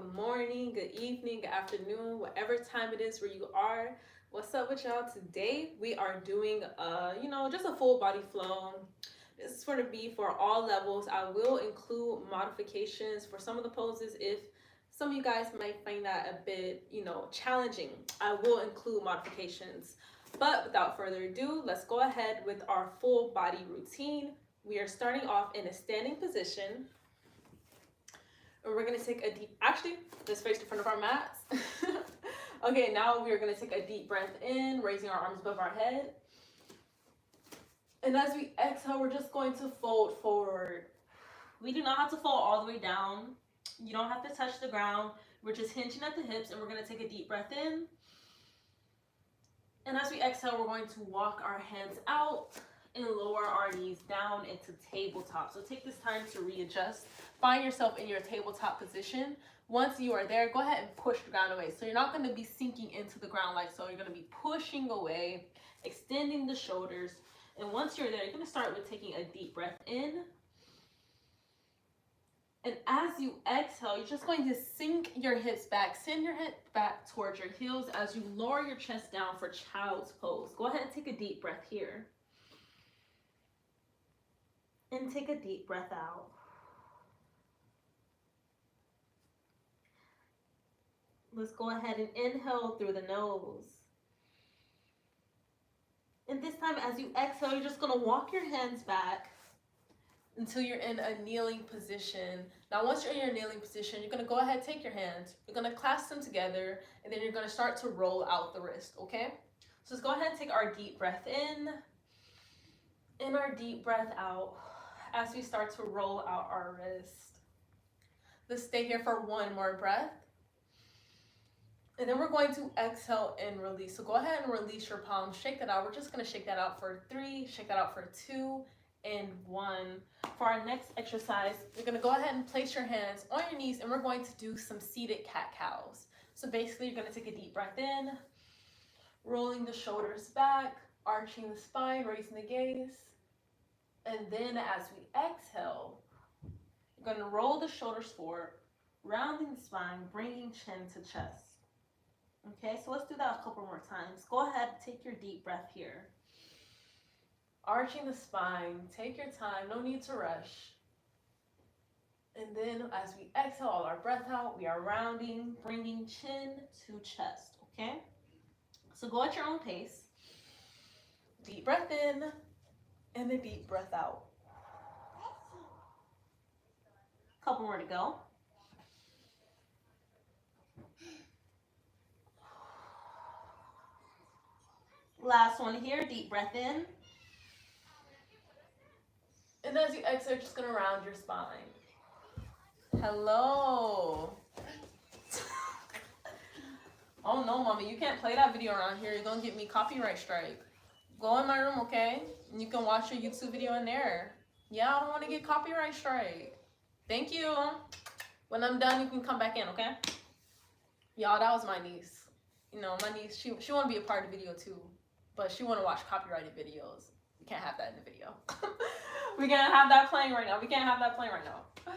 good morning, good evening, good afternoon, whatever time it is where you are. What's up with y'all? Today we are doing just a full body flow. This is going to be for all levels. I will include modifications for some of the poses if some of you guys might find that a bit, challenging. I will include modifications. But without further ado, let's go ahead with our full body routine. We are starting off in a standing position. And we're going to take a deep, actually, let's face the front of our mats. Okay, now we are going to take a deep breath in, raising our arms above our head. And as we exhale, we're just going to fold forward. We do not have to fold all the way down. You don't have to touch the ground. We're just hinging at the hips, and we're going to take a deep breath in. And as we exhale, we're going to walk our hands out and lower our knees down into tabletop. So take this time to readjust. Find yourself in your tabletop position. Once you are there, go ahead and push the ground away. So you're not going to be sinking into the ground like so. You're going to be pushing away, extending the shoulders. And once you're there, you're going to start with taking a deep breath in. And as you exhale, you're just going to sink your hips back. Send your hips back towards your heels as you lower your chest down for child's pose. Go ahead and take a deep breath here. And take a deep breath out. Let's go ahead and inhale through the nose. And this time as you exhale, you're just going to walk your hands back until you're in a kneeling position. Now once you're in your kneeling position, you're going to go ahead and take your hands. You're going to clasp them together, and then you're going to start to roll out the wrist, okay? So let's go ahead and take our deep breath in and our deep breath out as we start to roll out our wrist. Let's stay here for one more breath. And then we're going to exhale and release. So go ahead and release your palms. Shake that out. We're just going to shake that out for 3, shake that out for 2, and 1. For our next exercise, you're going to go ahead and place your hands on your knees, and we're going to do some seated cat-cows. So basically, you're going to take a deep breath in, rolling the shoulders back, arching the spine, raising the gaze. And then as we exhale, you're going to roll the shoulders forward, rounding the spine, bringing chin to chest. Okay, so let's do that a couple more times. Go ahead, take your deep breath here. Arching the spine, take your time, no need to rush. And then as we exhale all our breath out, we are rounding, bringing chin to chest, okay? So go at your own pace. Deep breath in, and a deep breath out. Couple more to go. Last one here, deep breath in. And as you exhale, you're just gonna round your spine. Hello. Oh no, mommy, you can't play that video around here. You're gonna get me copyright strike. Go in my room, okay? And you can watch your YouTube video in there. Yeah, I don't want to get copyright strike. Thank you. When I'm done, you can come back in, okay? Y'all, that was my niece. You know, my niece, she want to be a part of the video too. But she want to watch copyrighted videos. We can't have that in the video. We can't have that playing right now. We can't have that playing right now.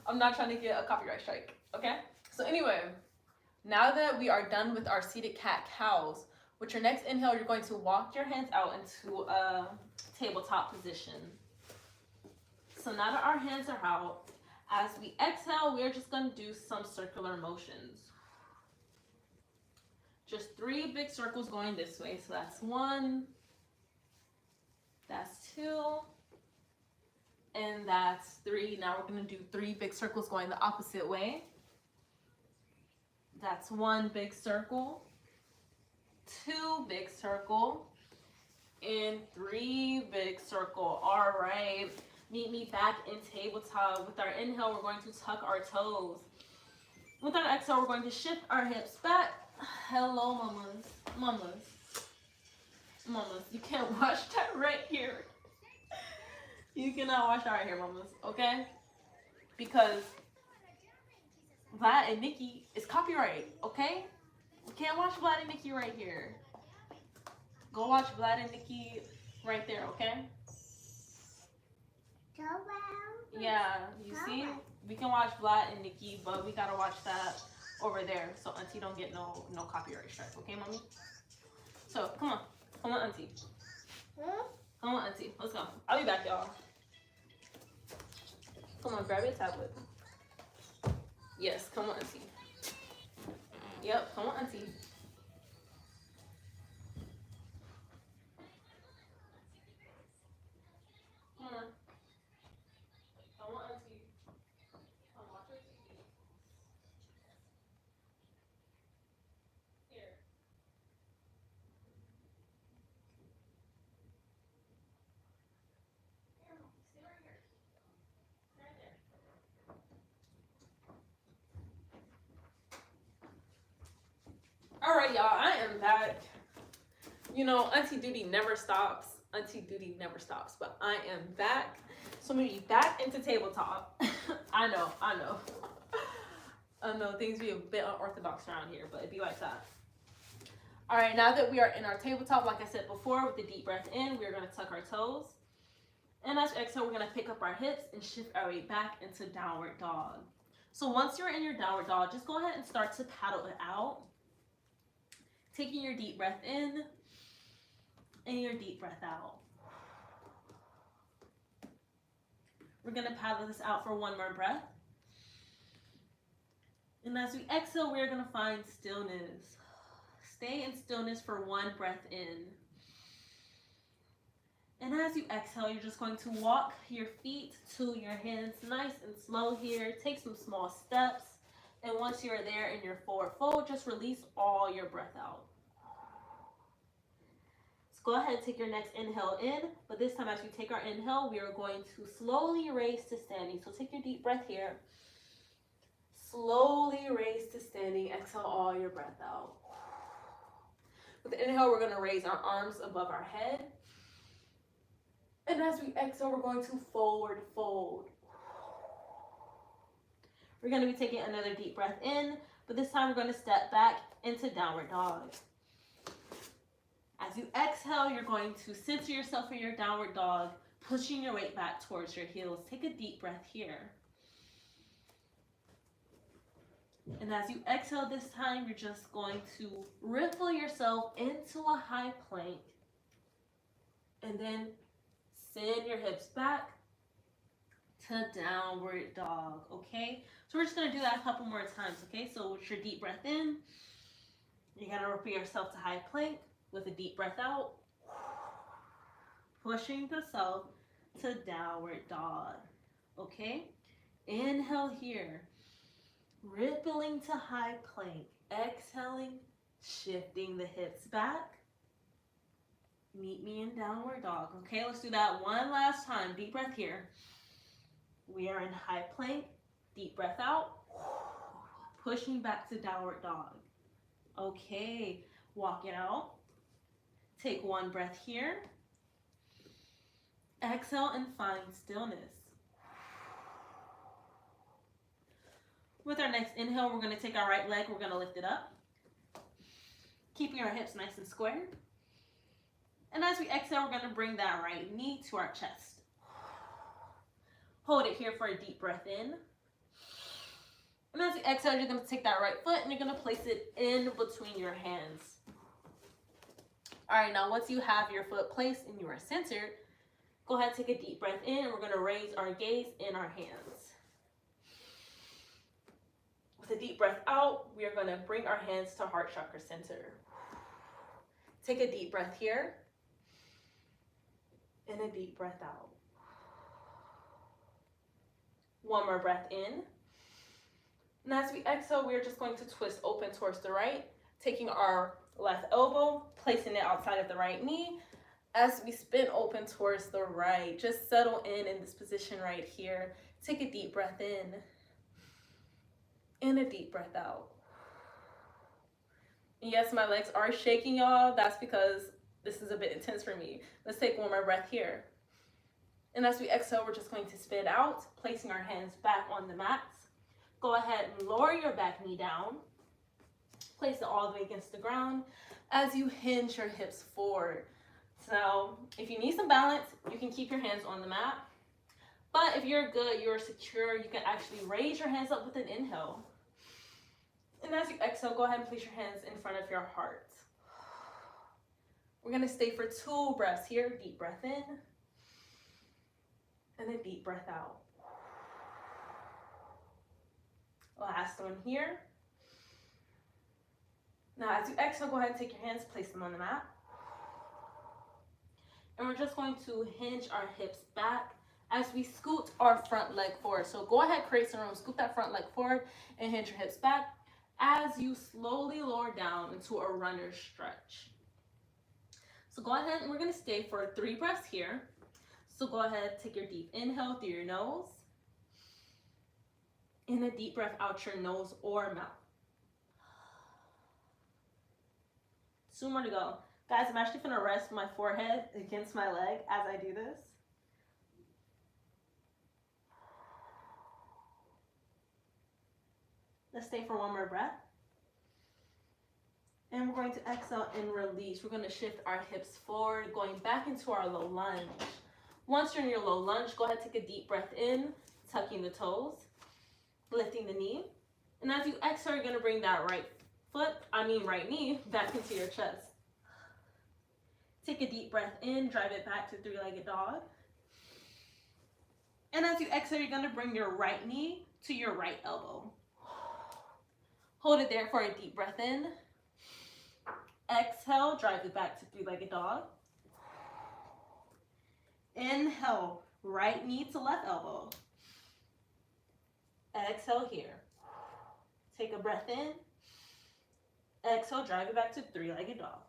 I'm not trying to get a copyright strike, okay? So anyway, now that we are done with our seated cat-cows, with your next inhale, you're going to walk your hands out into a tabletop position. So now that our hands are out, as we exhale, we're just going to do some circular motions. Just 3 big circles going this way. So that's 1, that's 2, and that's 3. Now we're going to do 3 big circles going the opposite way. That's 1 big circle, 2 big circle, and 3 big circle. All right. Meet me back in tabletop. With our inhale, we're going to tuck our toes. With our exhale, we're going to shift our hips back. Hello, mamas. Mamas. Mamas. You can't watch that right here. You cannot watch that right here, mamas. Okay? Because Vlad and Nikki is copyright. Okay? You can't watch Vlad and Nikki right here. Go watch Vlad and Nikki right there, okay? Go around. Yeah, you see? We can watch Vlad and Nikki, but we gotta watch that over there so Auntie don't get no copyright strike. Okay, mommy? So come on, Auntie. Come on, Auntie. Let's go. I'll be back, y'all. Come on, grab your tablet. Yes, come on, Auntie. Yep, come on, Auntie. Come on. Come on, Auntie. Come watch your TV. Here. Here, stay right here. Stay right there. Alright, y'all, I am back. You know, Auntie Duty never stops. Auntie Duty never stops, but I am back. So I'm gonna be back into tabletop. I know. I know things be a bit unorthodox around here, but it'd be like that. Alright, now that we are in our tabletop, like I said before, with the deep breath in, we're gonna tuck our toes. And as we exhale, we're gonna pick up our hips and shift our way back into downward dog. So once you're in your downward dog, just go ahead and start to paddle it out. Taking your deep breath in and your deep breath out. We're gonna paddle this out for one more breath. And as we exhale, we're gonna find stillness. Stay in stillness for one breath in. And as you exhale, you're just going to walk your feet to your hands nice and slow here. Take some small steps. And once you're there in your forward fold, just release all your breath out. So go ahead and take your next inhale in. But this time as we take our inhale, we are going to slowly raise to standing. So take your deep breath here. Slowly raise to standing. Exhale all your breath out. With the inhale, we're going to raise our arms above our head. And as we exhale, we're going to forward fold. We're going to be taking another deep breath in, but this time we're going to step back into downward dog. As you exhale, you're going to center yourself in your downward dog, pushing your weight back towards your heels. Take a deep breath here. And as you exhale this time, you're just going to ripple yourself into a high plank. And then send your hips back to downward dog, okay? So we're just gonna do that a couple more times, okay? So with your deep breath in, you're gonna ripple yourself to high plank with a deep breath out, pushing yourself to downward dog, okay? Inhale here, rippling to high plank, exhaling, shifting the hips back. Meet me in downward dog. Okay, let's do that one last time. Deep breath here. We are in high plank. Deep breath out. Pushing back to downward dog. Okay, walk it out. Take one breath here. Exhale and find stillness. With our next inhale, we're going to take our right leg. We're going to lift it up. Keeping our hips nice and square. And as we exhale, we're going to bring that right knee to our chest. Hold it here for a deep breath in. And as you exhale, you're going to take that right foot and you're going to place it in between your hands. All right, now once you have your foot placed and you are centered, go ahead and take a deep breath in and we're going to raise our gaze in our hands. With a deep breath out, we are going to bring our hands to heart chakra center. Take a deep breath here. And a deep breath out. One more breath in. And as we exhale, we're just going to twist open towards the right, taking our left elbow, placing it outside of the right knee. As we spin open towards the right, just settle in this position right here. Take a deep breath in. And a deep breath out. And yes, my legs are shaking, y'all. That's because this is a bit intense for me. Let's take one more breath here. And as we exhale, we're just going to spin out, placing our hands back on the mats. Go ahead and lower your back knee down. Place it all the way against the ground as you hinge your hips forward. So if you need some balance, you can keep your hands on the mat. But if you're good, you're secure, you can actually raise your hands up with an inhale. And as you exhale, go ahead and place your hands in front of your heart. We're going to stay for 2 breaths here. Deep breath in and a deep breath out. Last one here. Now as you exhale, go ahead and take your hands, place them on the mat. And we're just going to hinge our hips back as we scoot our front leg forward. So go ahead, create some room, scoot that front leg forward and hinge your hips back as you slowly lower down into a runner's stretch. So go ahead and we're gonna stay for 3 breaths here. So go ahead, take your deep inhale through your nose and a deep breath out your nose or mouth. 2 more to go. Guys, I'm actually gonna rest my forehead against my leg as I do this. Let's stay for 1 more breath. And we're going to exhale and release. We're going to shift our hips forward, going back into our low lunge. Once you're in your low lunge, go ahead, take a deep breath in, tucking the toes, lifting the knee. And as you exhale, you're going to bring that right knee back into your chest. Take a deep breath in, drive it back to 3-legged dog. And as you exhale, you're going to bring your right knee to your right elbow. Hold it there for a deep breath in. Exhale, drive it back to 3-legged dog. Inhale, right knee to left elbow. Exhale here. Take a breath in. Exhale, drive it back to 3-legged dog.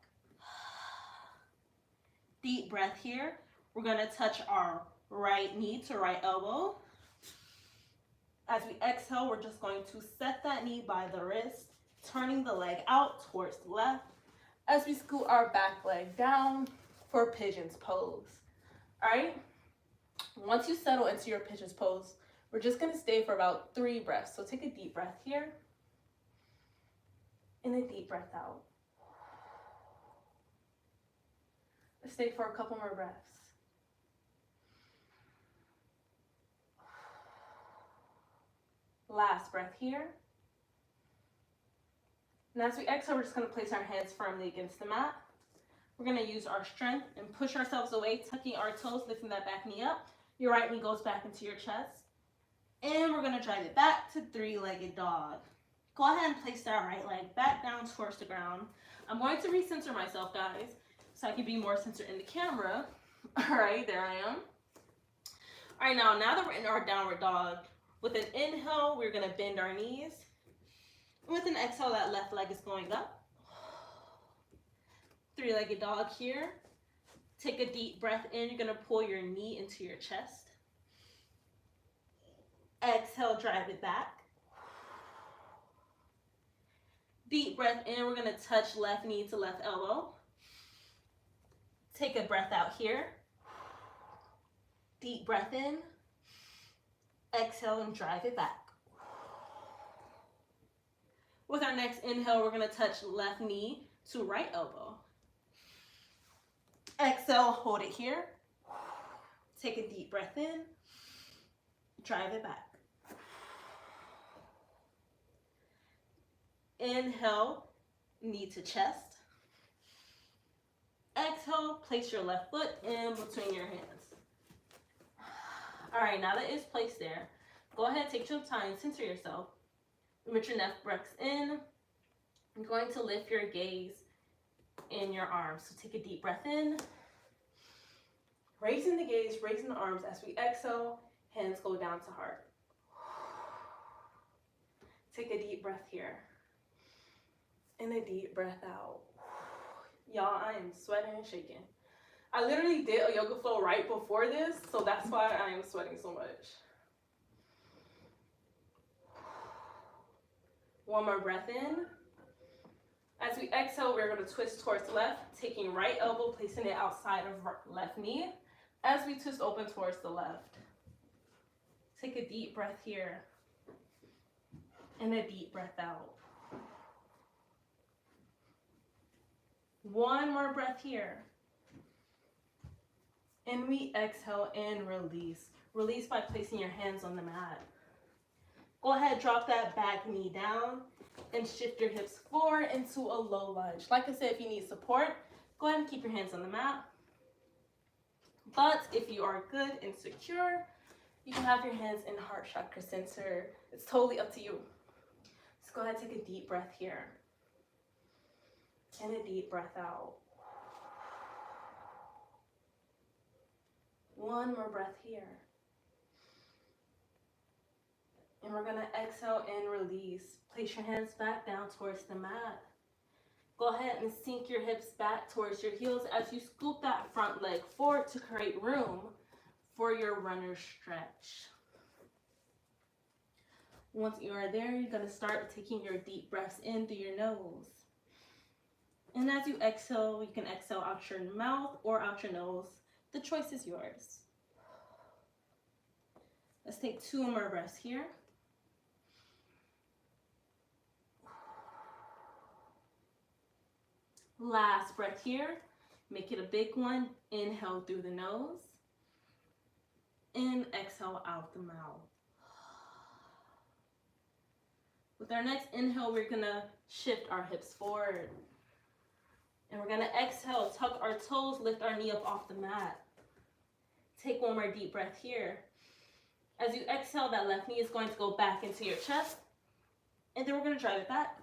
Deep breath here. We're going to touch our right knee to right elbow. As we exhale, we're just going to set that knee by the wrist, turning the leg out towards the left as we scoot our back leg down for pigeon's pose. All right? Once you settle into your pigeon's pose, we're just going to stay for about 3 breaths. So take a deep breath here and a deep breath out. Let's stay for a couple more breaths. Last breath here. And as we exhale, we're just going to place our hands firmly against the mat. We're going to use our strength and push ourselves away, tucking our toes, lifting that back knee up. Your right knee goes back into your chest. And we're going to drive it back to 3-legged dog. Go ahead and place that right leg back down towards the ground. I'm going to recenter myself, guys, so I can be more centered in the camera. All right, there I am. All right, now that we're in our downward dog, with an inhale, we're going to bend our knees. With an exhale, that left leg is going up. 3-legged dog here. Take a deep breath in. You're going to pull your knee into your chest. Exhale, drive it back. Deep breath in. We're going to touch left knee to left elbow. Take a breath out here. Deep breath in. Exhale and drive it back. With our next inhale, we're going to touch left knee to right elbow. Exhale, hold it here. Take a deep breath in. Drive it back. Inhale, knee to chest. Exhale, place your left foot in between your hands. All right, now that it's placed there, go ahead, take your time, center yourself. With your neck breaths in, you're going to lift your gaze in your arms. So take a deep breath in, raising the gaze, raising the arms. As we exhale, hands go down to heart. Take a deep breath here and a deep breath out. Y'all, I am sweating and shaking. I literally did a yoga flow right before this, so that's why I am sweating so much. 1 more breath in. As we exhale, we're going to twist towards the left, taking right elbow, placing it outside of left knee. As we twist open towards the left. Take a deep breath here and a deep breath out. 1 more breath here. And we exhale and release. Release by placing your hands on the mat. Go ahead, drop that back knee down and shift your hips forward into a low lunge. Like I said, if you need support, go ahead and keep your hands on the mat. But if you are good and secure, you can have your hands in heart chakra center. It's totally up to you. So go ahead, take a deep breath here. And a deep breath out. One more breath here. And we're gonna exhale and release. Place your hands back down towards the mat. Go ahead and sink your hips back towards your heels as you scoop that front leg forward to create room for your runner stretch. Once you are there, you're gonna start taking your deep breaths in through your nose. And as you exhale, you can exhale out your mouth or out your nose. The choice is yours. Let's take 2 more breaths here. Last breath here. Make it a big one. Inhale through the nose. And exhale out the mouth. With our next inhale, we're gonna shift our hips forward. And we're gonna exhale, tuck our toes, lift our knee up off the mat. Take 1 more deep breath here. As you exhale, that left knee is going to go back into your chest. And then we're gonna drive it back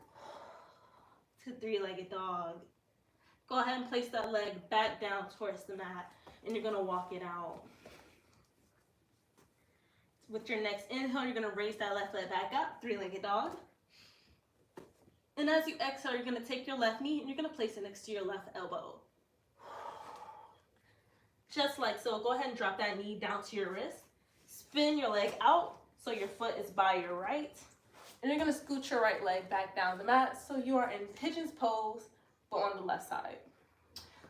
to 3-legged dog. Go ahead and place that leg back down towards the mat, and you're gonna walk it out. With your next inhale, you're gonna raise that left leg back up, 3-legged dog. And as you exhale, you're gonna take your left knee and you're gonna place it next to your left elbow. Just like so. Go ahead and drop that knee down to your wrist. Spin your leg out so your foot is by your right. And you're gonna scoot your right leg back down the mat so you are in pigeon's pose, but on the left side.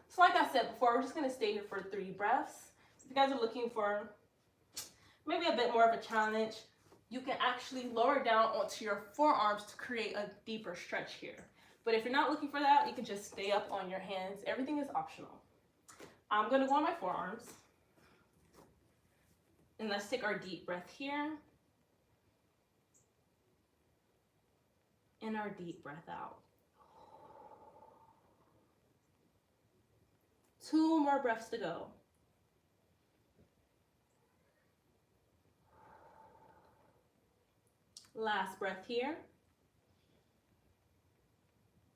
So like I said before, we're just gonna stay here for 3 breaths. If you guys are looking for maybe a bit more of a challenge, you can actually lower down onto your forearms to create a deeper stretch here. But if you're not looking for that, you can just stay up on your hands. Everything is optional. I'm gonna go on my forearms. And let's take our deep breath here. And our deep breath out. 2 more breaths to go. Last breath here.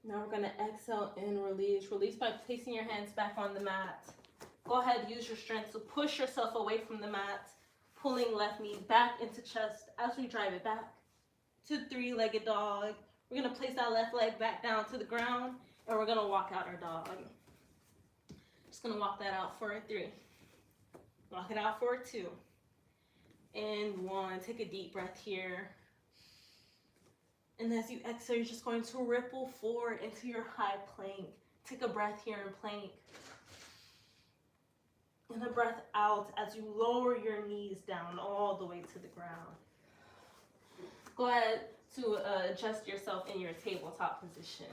Now we're gonna exhale and release. Release by placing your hands back on the mat. Go ahead, use your strength to push yourself away from the mat, pulling left knee back into chest as we drive it back to 3-legged dog. We're gonna place that left leg back down to the ground, and we're gonna walk out our dog. Just gonna walk that out for 3. Walk it out for 2. And 1. Take a deep breath here. And as you exhale, you're just going to ripple forward into your high plank. Take a breath here in plank. And a breath out as you lower your knees down all the way to the ground. Go ahead to adjust yourself in your tabletop position.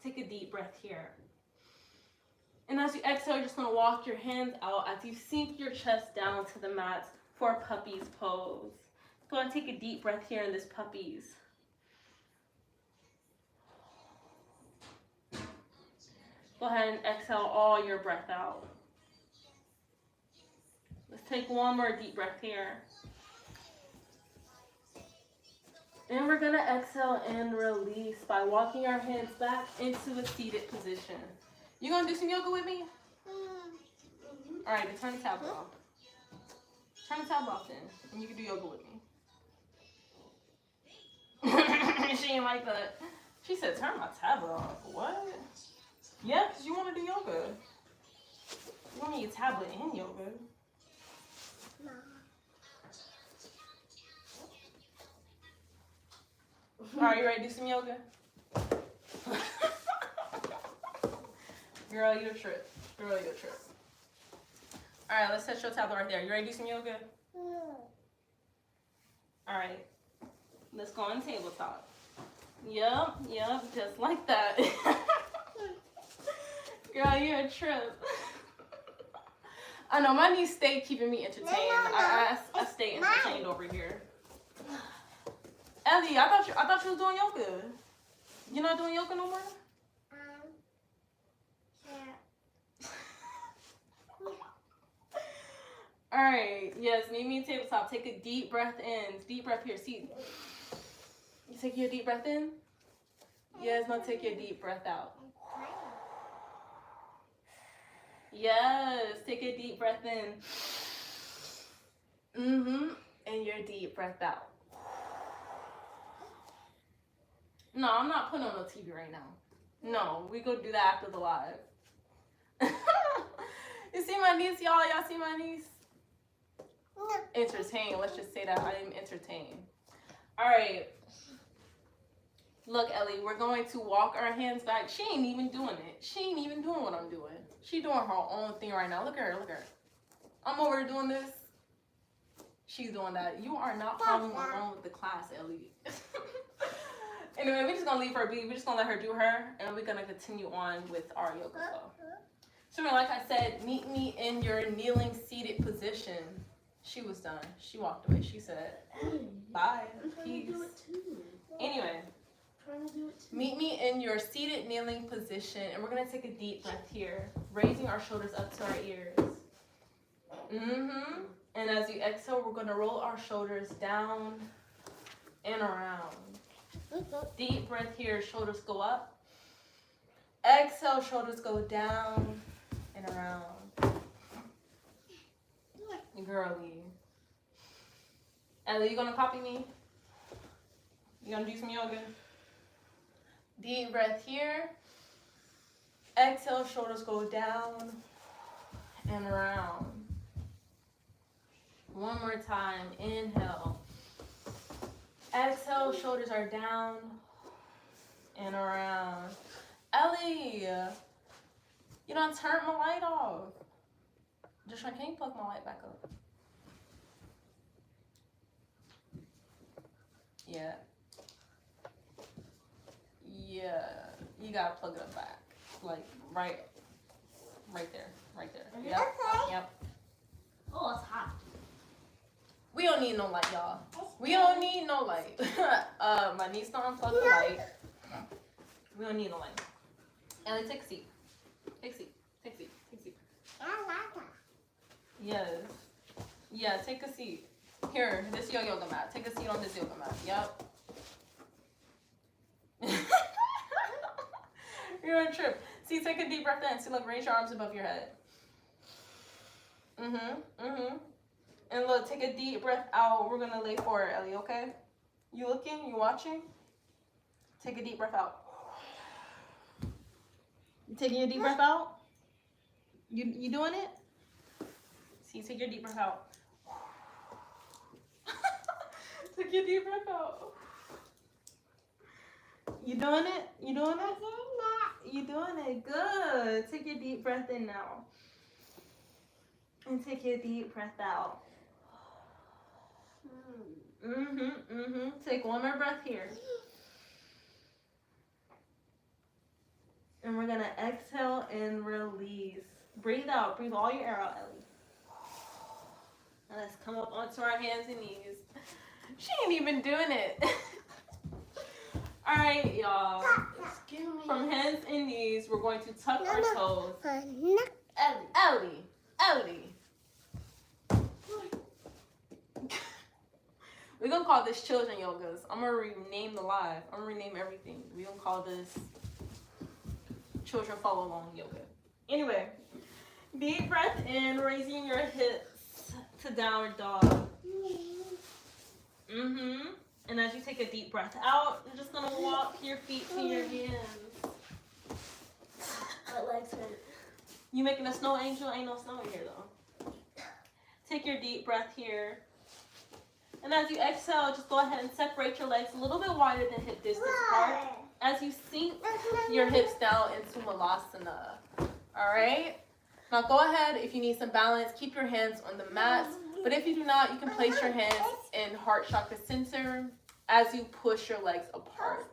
Take a deep breath here. And as you exhale, you're just gonna walk your hands out as you sink your chest down to the mat for puppy's pose. Go ahead and take a deep breath here in this puppy's. Go ahead and exhale all your breath out. Let's take 1 more deep breath here. And we're gonna exhale and release by walking our hands back into a seated position. You gonna do some yoga with me? All right, then turn the tablet off. Turn the tablet off then, and you can do yoga with me. She ain't like that. She said, turn my tablet off. What? Yeah, because you want to do yoga. You want me your tablet and yoga. No. All right, you ready to do some yoga? Girl, you a trip. Girl, you a trip. All right, let's set your tablet right there. You ready to do some yoga? All right, let's go on tabletop. Yup, just like that. Girl, you're a trip. I know my niece stay keeping me entertained. I stay entertained over here. Ellie, I thought you was doing yoga. You're not doing yoga no more? Yeah. Alright, yes, meet me in tabletop. Take a deep breath in. Deep breath here. See, you take your deep breath in? Yes, now take your deep breath out. Yes, take a deep breath in. And your deep breath out. No, I'm not putting on no TV right now. No, we go do that after the live. You see my niece, y'all? Y'all see my niece? No. Entertained. Let's just say that I am entertained. All right. Look, Ellie, we're going to walk our hands back. She ain't even doing it. She ain't even doing what I'm doing. She doing her own thing right now. Look at her. Look at her. I'm over here doing this. She's doing that. You are not following along with the class, Ellie. Anyway, we're just going to leave her be. We're just going to let her do her. And we're going to continue on with our yoga flow. So like I said, meet me in your kneeling seated position. She was done. She walked away. She said, bye. Peace. Anyway. Meet me in your seated kneeling position, and we're going to take a deep breath here, raising our shoulders up to our ears. And as you exhale, we're going to roll our shoulders down and around. Deep breath here, shoulders go up. Exhale, shoulders go down and around. Girly. Ellie, you going to copy me? You going to do some yoga? Deep breath here. Exhale, shoulders go down and around. One more time. Inhale. Exhale, shoulders are down and around. Ellie, you done turned my light off. Joshua, can you plug my light back up? Yeah. Yeah, you gotta plug it back, like right there. Yep. Okay. Yep. Oh, it's hot. We don't need no light, y'all. We don't need no light. My niece don't unplug the light. We don't need no light. Ellie, take a seat. Take a seat. Take a seat. Take a seat. Yes. Yeah, take a seat. Here, this is your yoga mat. Take a seat on this yoga mat. Yep. You're on a trip. See, take a deep breath in. See, look, raise your arms above your head. And look, take a deep breath out. We're gonna lay forward, Ellie, okay? You looking? You watching? Take a deep breath out. You taking your deep breath out? You doing it? See, take your deep breath out. Take your deep breath out. You doing it? You doing it? You doing it. Good. Take your deep breath in now. And take your deep breath out. Take one more breath here. And we're gonna exhale and release. Breathe out. Breathe all your air out, Ellie. And let's come up onto our hands and knees. She ain't even doing it. All right, y'all. From hands and knees, we're going to tuck our toes. Ellie. We're going to call this children yogas. I'm going to rename the live. I'm going to rename everything. We're going to call this children follow along yoga. Anyway, deep breath in, raising your hips to downward dog. And as you take a deep breath out, you're just going to walk your feet to your hands. My legs hurt. You making a snow angel? Ain't no snow in here, though. Take your deep breath here. And as you exhale, just go ahead and separate your legs a little bit wider than hip distance apart. As you sink your hips down into Malasana. All right? Now go ahead, if you need some balance, keep your hands on the mats. But if you do not, you can place your hands in heart chakra center as you push your legs apart.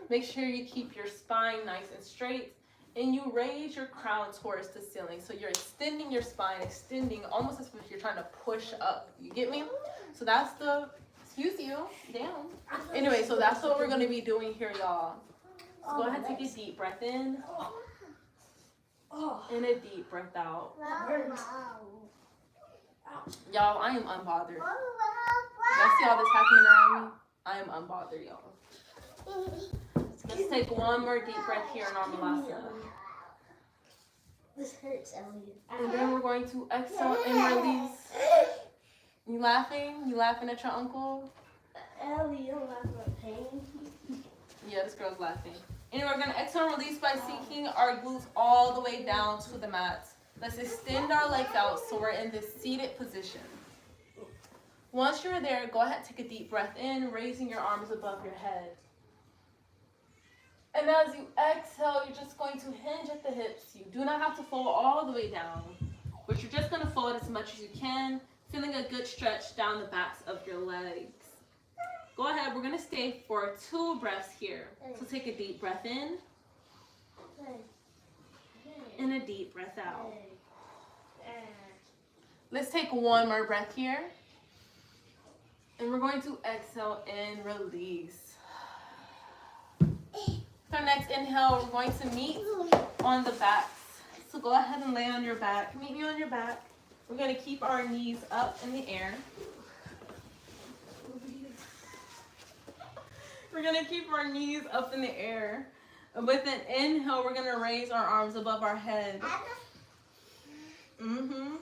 Make sure you keep your spine nice and straight And you raise your crown towards the ceiling. So you're extending your spine, extending almost as if you're trying to push up. You get me? So that's the, excuse you, damn. Anyway, so that's what we're going to be doing here, y'all. So go ahead and take a deep breath in. And a deep breath out. Y'all, I am unbothered. Y'all see all this happening around me? I am unbothered, y'all. Let's take one more deep breath here in our Malasana. This hurts, Ellie. And then we're going to exhale and release. You laughing? You laughing at your uncle? Ellie, you don't laugh about pain. Yeah, this girl's laughing. Anyway, we're going to exhale and release by sinking our glutes all the way down to the mat. Let's extend our legs out so we're in this seated position. Once you're there, go ahead and take a deep breath in, raising your arms above your head. And as you exhale, you're just going to hinge at the hips. You do not have to fold all the way down, but you're just going to fold as much as you can, feeling a good stretch down the backs of your legs. Go ahead, we're going to stay for 2 breaths here. So take a deep breath in, and a deep breath out. Let's take one more breath here. And we're going to exhale and release. For our next inhale, we're going to meet on the backs. So go ahead and lay on your back. Meet me on your back. We're going to keep our knees up in the air. We're going to keep our knees up in the air. And with an inhale, we're going to raise our arms above our head. And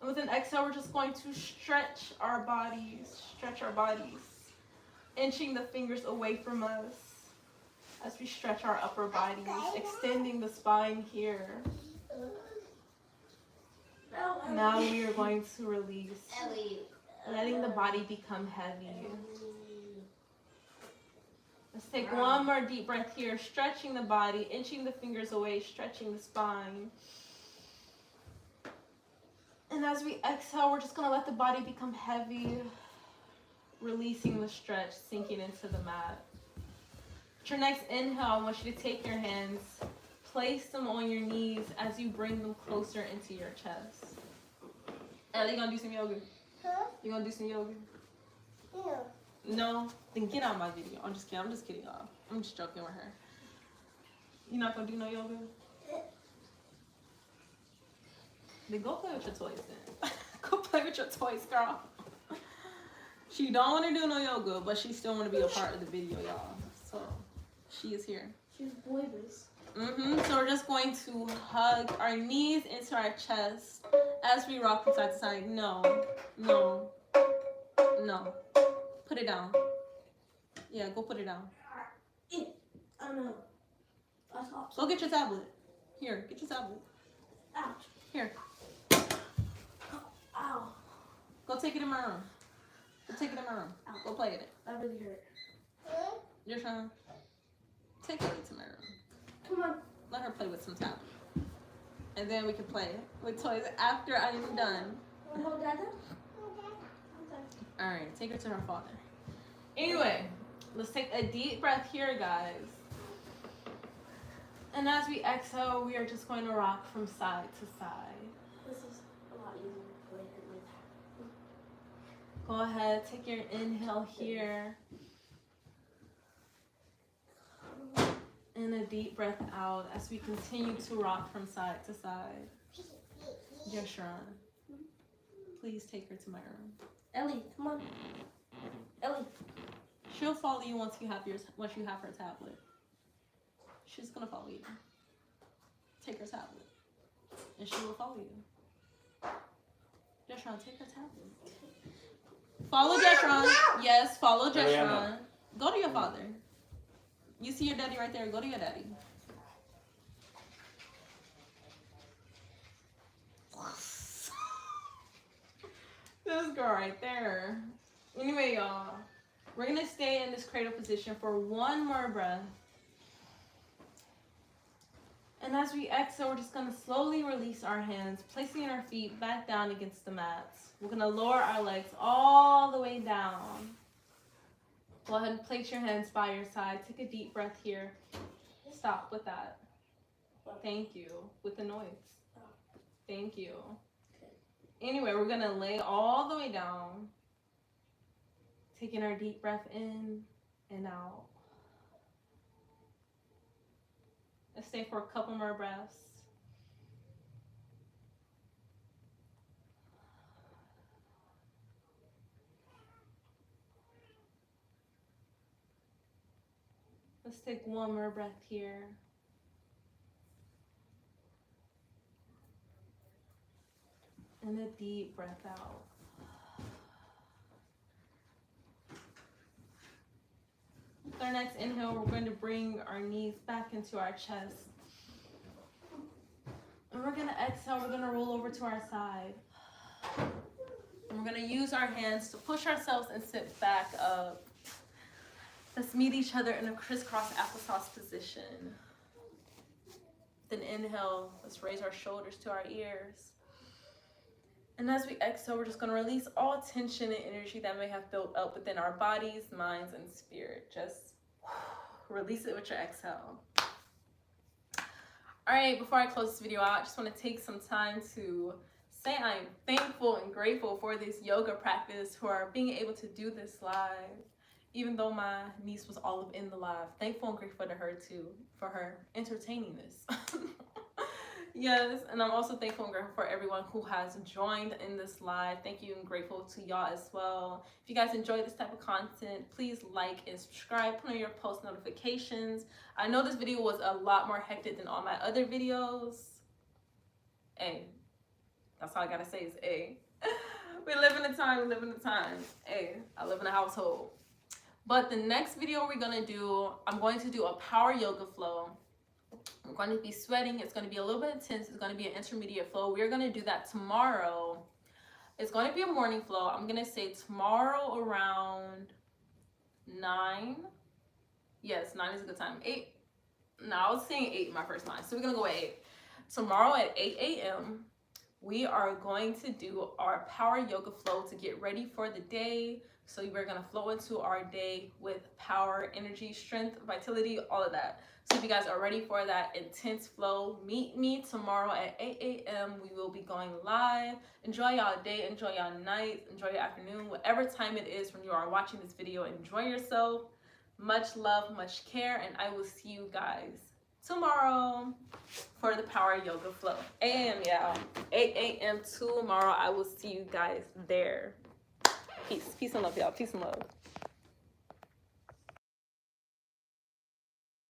with an exhale, we're just going to stretch our bodies, inching the fingers away from us as we stretch our upper bodies, extending the spine here. Now we are going to release, letting the body become heavy. Let's take one more deep breath here, stretching the body, inching the fingers away, stretching the spine. And as we exhale, we're just going to let the body become heavy, releasing the stretch, sinking into the mat. For your next inhale, I want you to take your hands, place them on your knees as you bring them closer into your chest. Ellie, you going to do some yoga? Huh? You going to do some yoga? Yeah. No? Then get out of my video. I'm just kidding, y'all. I'm just joking with her. You're not going to do no yoga? Then go play with your toys then. Go play with your toys, girl. She don't want to do no yoga, but she still want to be a part of the video, y'all. So she is here. She's boys. So we're just going to hug our knees into our chest as we rock from side to side. No. Put it down. Yeah, go put it down. I know. I thought. Go get your tablet. Here, get your tablet. Ouch. Here. Ow. Go take it in my room. Go take it in my room. Go play with it. That really hurt. You're trying to take it into my room. Come on. Let her play with some tablet. And then we can play with toys after I am done. Want to hold Dada? Alright, take her to her father. Anyway, let's take a deep breath here, guys. And as we exhale, we are just going to rock from side to side. This is a lot easier to play with. Go ahead, take your inhale here. And a deep breath out as we continue to rock from side to side. Yashran, please take her to my room. Ellie, come on. Ellie. She'll follow you once you have her tablet. She's gonna follow you. Take her tablet, and she will follow you. Jeshron, take her tablet. Follow Jeshron. Yes, follow Jeshron. Go to your father. You see your daddy right there. Go to your daddy. This girl right there. Anyway, y'all, we're gonna stay in this cradle position for one more breath. And as we exhale, we're just gonna slowly release our hands, placing our feet back down against the mats. We're gonna lower our legs all the way down. Go ahead and place your hands by your side. Take a deep breath here. Stop with that. Thank you. With the noise. Oh. Thank you. Okay. Anyway, we're gonna lay all the way down. Taking our deep breath in and out. Let's stay for a couple more breaths. Let's take one more breath here. And a deep breath out. With our next inhale, we're going to bring our knees back into our chest. And we're going to exhale, we're going to roll over to our side. And we're going to use our hands to push ourselves and sit back up. Let's meet each other in a crisscross applesauce position. Then inhale, let's raise our shoulders to our ears. And as we exhale, we're just going to release all tension and energy that may have built up within our bodies, minds, and spirit. Just release it with your exhale. All right, before I close this video out, I just want to take some time to say I'm thankful and grateful for this yoga practice, for being able to do this live. Even though my niece was all up in the live, thankful and grateful to her too, for her entertaining this. Yes, and I'm also thankful and grateful for everyone who has joined in this live. Thank you and grateful to y'all as well. If you guys enjoy this type of content, please like and subscribe, put on your post notifications. I know this video was a lot more hectic than all my other videos. Hey, that's all I gotta say is hey. We live in a time, we live in a time. Hey, I live in a household. But the next video we're gonna do, I'm going to do a power yoga flow. I'm going to be sweating. It's going to be a little bit intense. It's going to be an intermediate flow. We're going to do that tomorrow. It's going to be a morning flow. I'm going to say tomorrow around 9. Yes, 9 is a good time. 8. No, I was saying 8 in my first line. So we're going to go at 8. Tomorrow at 8 a.m., we are going to do our power yoga flow to get ready for the day. So we're going to flow into our day with power, energy, strength, vitality, all of that. So if you guys are ready for that intense flow, meet me tomorrow at 8 a.m. We will be going live. Enjoy y'all day, enjoy y'all night, enjoy your afternoon, whatever time it is when you are watching this video. Enjoy yourself. Much love, much care, and I will see you guys tomorrow for the power yoga flow. 8 a.m. y'all. 8 a.m. tomorrow. I will see you guys there. Peace. Peace and love, y'all. Peace and love.